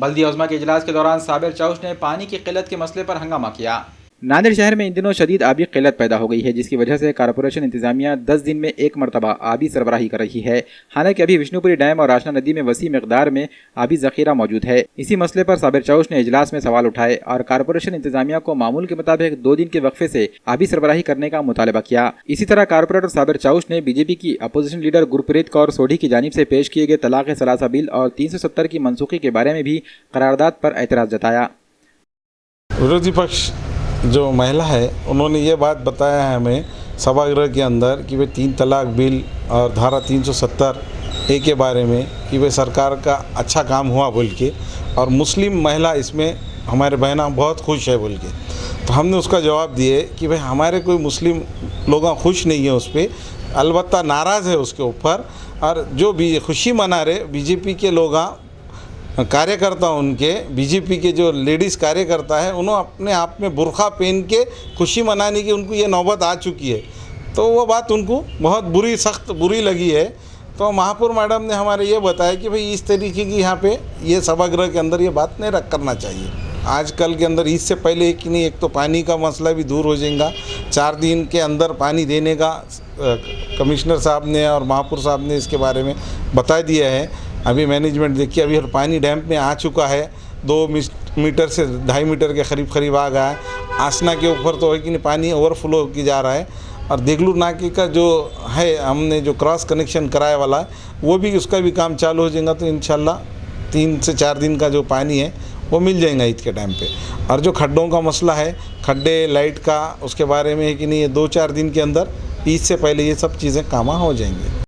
बल्दिया उज़्मा के इजलास के दौरान साबिर चाउश ने पानी की किल्लत के मसले पर हंगामा किया। नांदेड़ शहर में इन दिनों शदीद आबी किल्लत पैदा हो गई है, जिसकी वजह से कारपोरेशन इंतजामिया 10 दिन में एक मरतबा आबी सरबराही कर रही है। हालांकि अभी विष्णुपुरी डैम और राशना नदी में वसी मकदार में आबी जखीरा मौजूद है। इसी मसले पर साबिर चाउश ने इजलास में सवाल उठाए और कारपोरेशन इंतजामिया को मामूल के मुताबिक 2 दिन के वक्फे से आबी सरबराही करने का मुतालबा किया। इसी तरह कारपोरेटर साबिर चाउश ने बीजेपी की अपोजिशन लीडर गुरप्रीत कौर सोढ़ी की जानिब से पेश किए गए तलाक सलासा बिल और 370 की मनसूखी के बारे में भी करारदाद पर एतराज़ जताया। विरोधी पक्ष जो महिला है उन्होंने ये बात बताया है हमें सभागृह के अंदर कि वे 3 तलाक बिल और धारा 370A के बारे में कि वे सरकार का अच्छा काम हुआ बोल के, और मुस्लिम महिला इसमें हमारे बहना बहुत खुश है बोल के। तो हमने उसका जवाब दिए कि भाई हमारे कोई मुस्लिम लोग खुश नहीं है उस पर, अलबत्ता नाराज़ है उसके ऊपर। और जो भी खुशी मना रहे बीजेपी के लोग कार्यकर्ता, उनके बीजेपी के जो लेडीज़ कार्यकर्ता है उन्होंने अपने आप में बुरखा पहन के खुशी मनाने की उनको ये नौबत आ चुकी है। तो वो बात उनको बहुत सख्त बुरी लगी है। तो महापौर मैडम ने हमारे ये बताया कि भाई इस तरीके की यहाँ पे ये सभागृह के अंदर ये बात नहीं करना चाहिए। आजकल के अंदर इससे पहले कि नहीं, एक तो पानी का मसला भी दूर हो जाएगा। 4 दिन के अंदर पानी देने का कमिश्नर साहब ने और महापौर साहब ने इसके बारे में बता दिया है। अभी मैनेजमेंट देखिए, अभी पानी डैम में आ चुका है, 2 मीटर से 2.5 मीटर के करीब आ गया है। आसना के ऊपर तो है कि नहीं पानी ओवरफ्लो की जा रहा है। और देगलू नाके का जो है हमने जो क्रॉस कनेक्शन कराया वाला है वो भी, उसका भी काम चालू हो जाएगा। तो इंशाल्लाह 3 से 4 दिन का जो पानी है वो मिल जाएगा ईद के टाइम पे। और जो खड्डों का मसला है, खड्डे लाइट का, उसके बारे में है कि नहीं, ये 2-4 दिन के अंदर ईद से पहले ये सब चीज़ें काम हो जाएंगी।